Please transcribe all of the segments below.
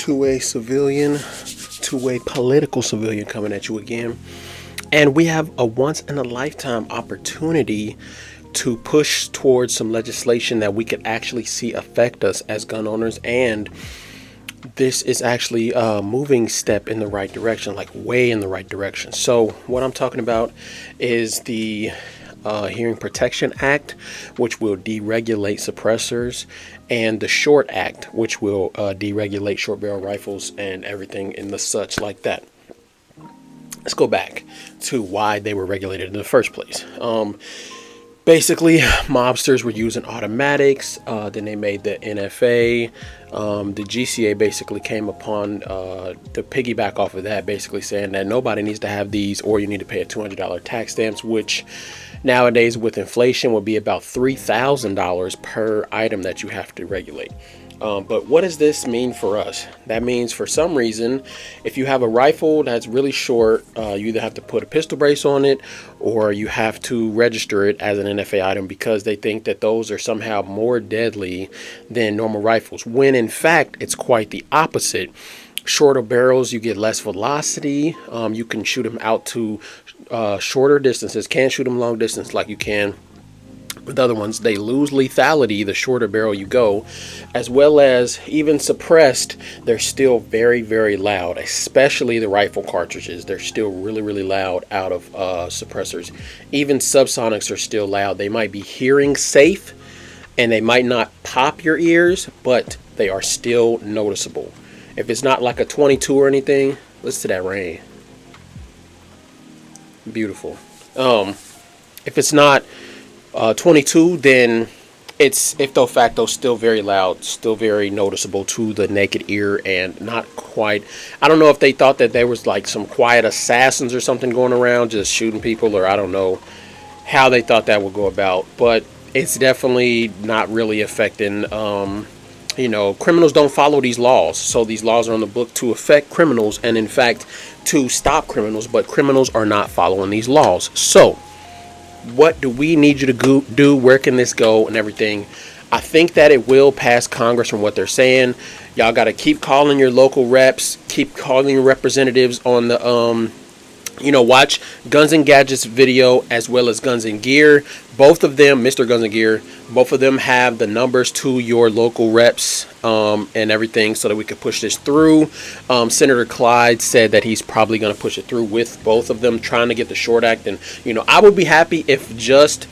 two-way civilian, two-way political civilian coming at you again. And we have a once-in-a-lifetime opportunity to push towards some legislation that we could actually see affect us as gun owners. And this is actually a moving step in the right direction, like way in the right direction. So what I'm talking about is the Hearing Protection Act, which will deregulate suppressors, and the Short Act, which will deregulate short barrel rifles and everything in the such like that. Let's go back to why they were regulated in the first place. Basically, mobsters were using automatics. Then they made the NFA. The GCA basically came upon to piggyback off of that, basically saying that nobody needs to have these, or you need to pay a $200 tax stamps, which nowadays with inflation would be about $3,000 per item that you have to regulate. But what does this mean for us? That means for some reason, if you have a rifle that's really short, you either have to put a pistol brace on it or you have to register it as an NFA item, because they think that those are somehow more deadly than normal rifles, when in fact it's quite the opposite. Shorter barrels, you get less velocity. You can shoot them out to shorter distances. Can't shoot them long distance like you can with other ones. They lose lethality the shorter barrel you go, as well as even suppressed, they're still very, very loud, especially the rifle cartridges. They're still really, really loud out of suppressors. Even subsonics are still loud. They might be hearing safe and they might not pop your ears, but they are still noticeable. If it's not like a 22 or anything, listen to that rain. Beautiful. If it's not 22, then it's ipso facto still very loud, still very noticeable to the naked ear, and not quite. I don't know if they thought that there was like some quiet assassins or something going around just shooting people, or I don't know how they thought that would go about, but it's definitely not really affecting. Criminals don't follow these laws, so these laws are on the book to affect criminals and in fact to stop criminals, but criminals are not following these laws. So what do we need you to do? Where can this go and everything? I think that it will pass Congress from what they're saying. Y'all got to keep calling your local reps, keep calling your representatives on the watch Guns and Gadgets video as well as Guns and Gear. Both of them, Mr. Guns and Gear, both of them have the numbers to your local reps and everything so that we could push this through. Senator Clyde said that he's probably going to push it through with both of them trying to get the Short Act. And, I would be happy if just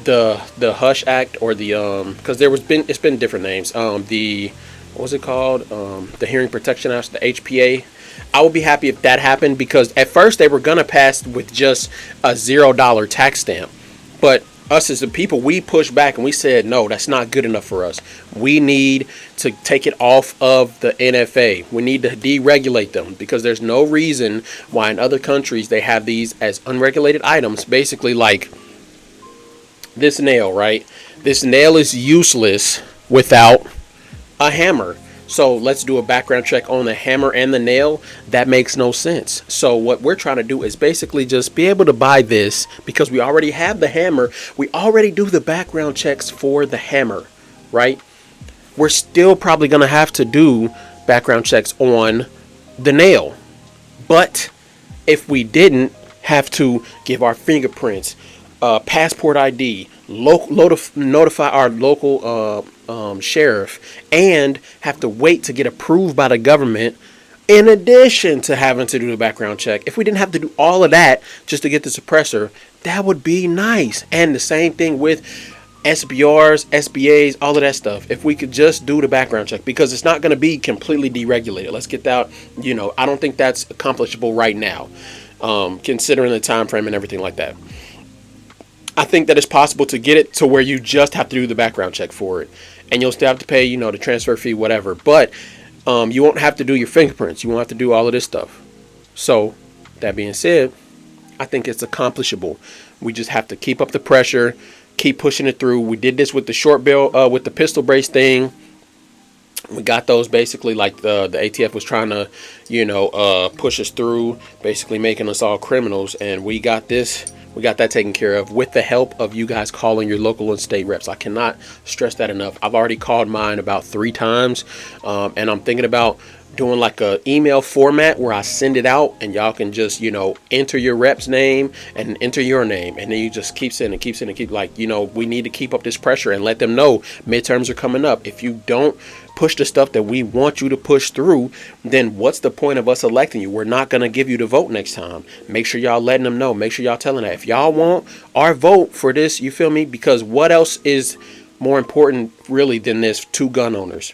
the Hush Act or the, because it's been different names. What was it called? The Hearing Protection Act, the H.P.A. I would be happy if that happened, because at first they were going to pass with just a $0 tax stamp. But us as the people, we pushed back and we said, no, that's not good enough for us. We need to take it off of the NFA. We need to deregulate them, because there's no reason why in other countries they have these as unregulated items. Basically like this nail, right? This nail is useless without a hammer. So let's do a background check on the hammer and the nail. That makes no sense. So what we're trying to do is basically just be able to buy this, because we already have the hammer. We already do the background checks for the hammer, right? We're still probably going to have to do background checks on the nail. But if we didn't have to give our fingerprints, passport ID, notify our local sheriff, and have to wait to get approved by the government, in addition to having to do the background check. If we didn't have to do all of that just to get the suppressor, that would be nice. And the same thing with SBRs, SBAs, all of that stuff. If we could just do the background check, because it's not going to be completely deregulated. Let's get that, I don't think that's accomplishable right now, considering the time frame and everything like that. I think that it's possible to get it to where you just have to do the background check for it, and you'll still have to pay, the transfer fee, whatever. But you won't have to do your fingerprints. You won't have to do all of this stuff. So that being said, I think it's accomplishable. We just have to keep up the pressure, keep pushing it through. We did this with the short barrel, with the pistol brace thing. We got those basically like the ATF was trying to, push us through, basically making us all criminals, and we got this. We got that taken care of with the help of you guys calling your local and state reps. I cannot stress that enough. I've already called mine about 3 times, and I'm thinking about doing like a email format where I send it out and y'all can just, enter your rep's name and enter your name. And then you just keep sending, keep like, we need to keep up this pressure and let them know midterms are coming up. If you don't push the stuff that we want you to push through, then what's the point of us electing you? We're not going to give you the vote next time. Make sure y'all letting them know. Make sure y'all telling that. If y'all want our vote for this, you feel me? Because what else is more important really than this to gun owners,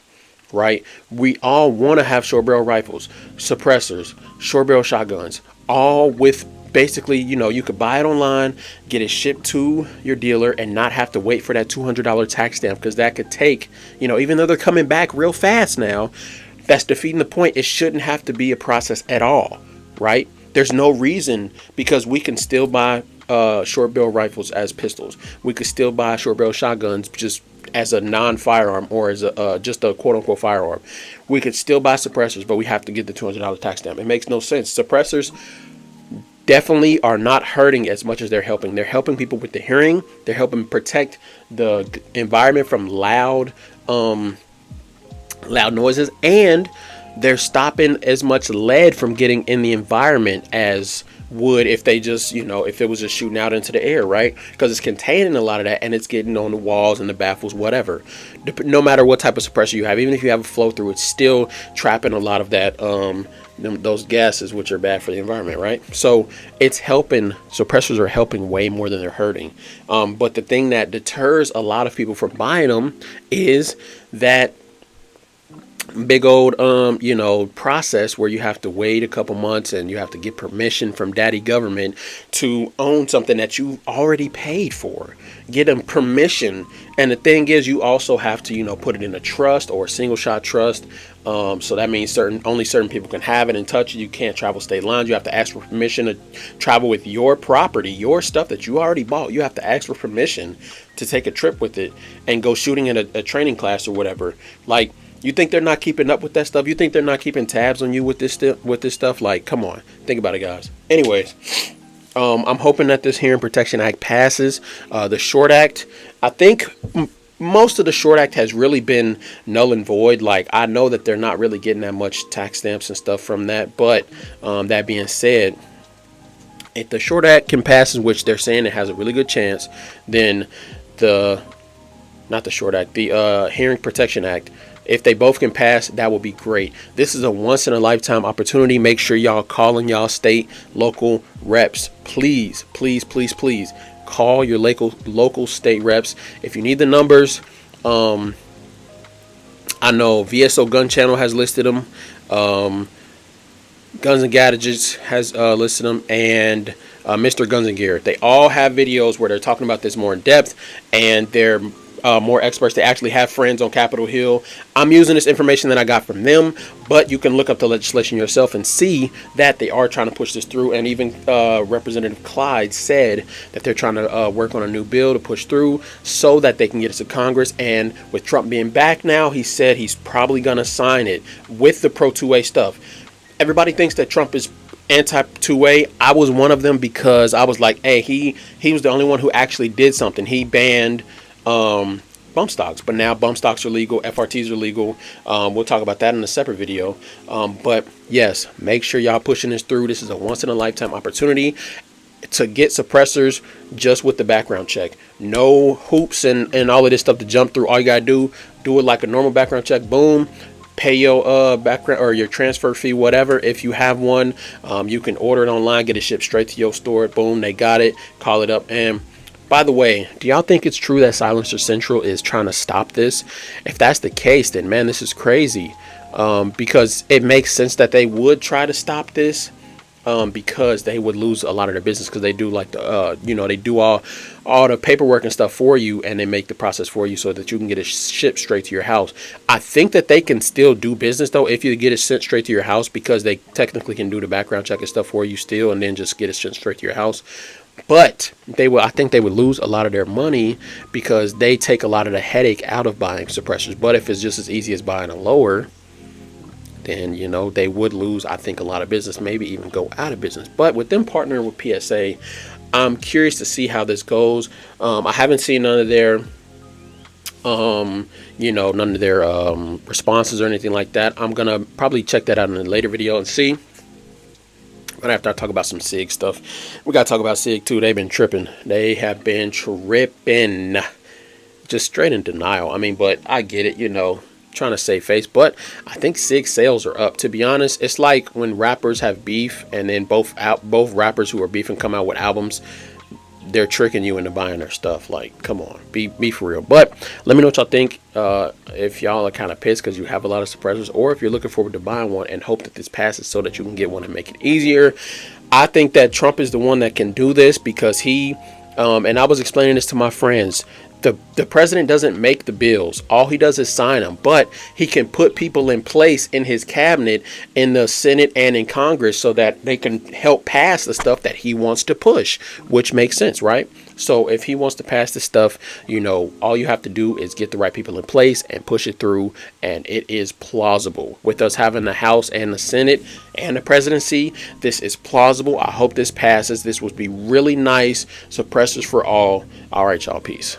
right? We all want to have short barrel rifles, suppressors, short barrel shotguns, all with basically, you could buy it online, get it shipped to your dealer and not have to wait for that $200 tax stamp, because that could take, even though they're coming back real fast now, that's defeating the point. It shouldn't have to be a process at all, right? There's no reason, because we can still buy short barrel rifles as pistols. We could still buy short barrel shotguns just as a non-firearm or as a just a quote-unquote firearm. We could still buy suppressors, but we have to get the $200 tax stamp. It makes no sense. Suppressors definitely are not hurting as much as they're helping. They're helping people with the hearing. They're helping protect the environment from loud noises, and they're stopping as much lead from getting in the environment as would if they just, if it was just shooting out into the air, right? Because it's containing a lot of that, and it's getting on the walls and the baffles, whatever. No matter what type of suppressor you have, even if you have a flow through, it's still trapping a lot of that those gases, which are bad for the environment, right? So it's helping. Suppressors are helping way more than they're hurting. But the thing that deters a lot of people from buying them is that big old process where you have to wait a couple months and you have to get permission from daddy government to own something that you already paid for. Get them permission. And the thing is, you also have to put it in a trust or a single shot trust. So that means only certain people can have it and touch it. You can't travel state lines. You have to ask for permission to travel with your property, your stuff that you already bought. You have to ask for permission to take a trip with it and go shooting in a training class or whatever. Like, you think they're not keeping up with that stuff? You think they're not keeping tabs on you with this stuff? Like, come on, think about it, guys. Anyways, I'm hoping that this Hearing Protection Act passes. The Short Act, I think most of the Short Act has really been null and void. Like, I know that they're not really getting that much tax stamps and stuff from that. But that being said, if the Short Act can pass, in which they're saying it has a really good chance, then the Hearing Protection Act, if they both can pass, that will be great. This is a once in a lifetime opportunity. Make sure y'all calling y'all state, local reps. Please, please, please, please call your local state reps. If you need the numbers, I know VSO Gun Channel has listed them. Guns and Gadgets has listed them, and Mr. Guns and Gear. They all have videos where they're talking about this more in depth, and they're more experts. They actually have friends on Capitol Hill. I'm using this information that I got from them, but you can look up the legislation yourself and see that they are trying to push this through. And even Representative Clyde said that they're trying to work on a new bill to push through so that they can get it to Congress. And with Trump being back now, he said he's probably going to sign it with the pro 2A stuff. Everybody thinks that Trump is anti 2A. I was one of them, because I was like, hey, he was the only one who actually did something. He banned bump stocks, but now bump stocks are legal, FRTs are legal. We'll talk about that in a separate video. But yes, make sure y'all pushing this through. This is a once in a lifetime opportunity to get suppressors just with the background check. No hoops and all of this stuff to jump through. All you gotta do it like a normal background check. Boom. Pay your background or your transfer fee, whatever. If you have one, you can order it online, get it shipped straight to your store. Boom, they got it. Call it up. And by the way, do y'all think it's true that Silencer Central is trying to stop this? If that's the case, then man, this is crazy. Because it makes sense that they would try to stop this, because they would lose a lot of their business, because they do like the they do all the paperwork and stuff for you, and they make the process for you so that you can get it shipped straight to your house. I think that they can still do business though if you get it sent straight to your house, because they technically can do the background check and stuff for you still, and then just get it sent straight to your house. But I think they would lose a lot of their money, because they take a lot of the headache out of buying suppressors. But if it's just as easy as buying a lower, then they would lose, I think, a lot of business, maybe even go out of business. But with them partnering with PSA, I'm curious to see how this goes. I haven't seen none of their None of their responses or anything like that. I'm gonna probably check that out in a later video and see. But after I talk about some SIG stuff, we gotta talk about SIG too. They've been tripping. They have been tripping, just straight in denial. I mean, but I get it, trying to save face. But I think SIG sales are up. To be honest, it's like when rappers have beef, and then both rappers who are beefing come out with albums. They're tricking you into buying their stuff. Like, come on, be for real. But let me know what y'all think. If y'all are kind of pissed because you have a lot of suppressors, or if you're looking forward to buying one and hope that this passes so that you can get one and make it easier. I think that Trump is the one that can do this, because he, and I was explaining this to my friends. The president doesn't make the bills. All he does is sign them, but he can put people in place in his cabinet, in the Senate and in Congress, so that they can help pass the stuff that he wants to push, which makes sense, right? So if he wants to pass this stuff, all you have to do is get the right people in place and push it through. And it is plausible. With us having the House and the Senate and the presidency, this is plausible. I hope this passes. This would be really nice. Suppressors for all. All right, y'all. Peace.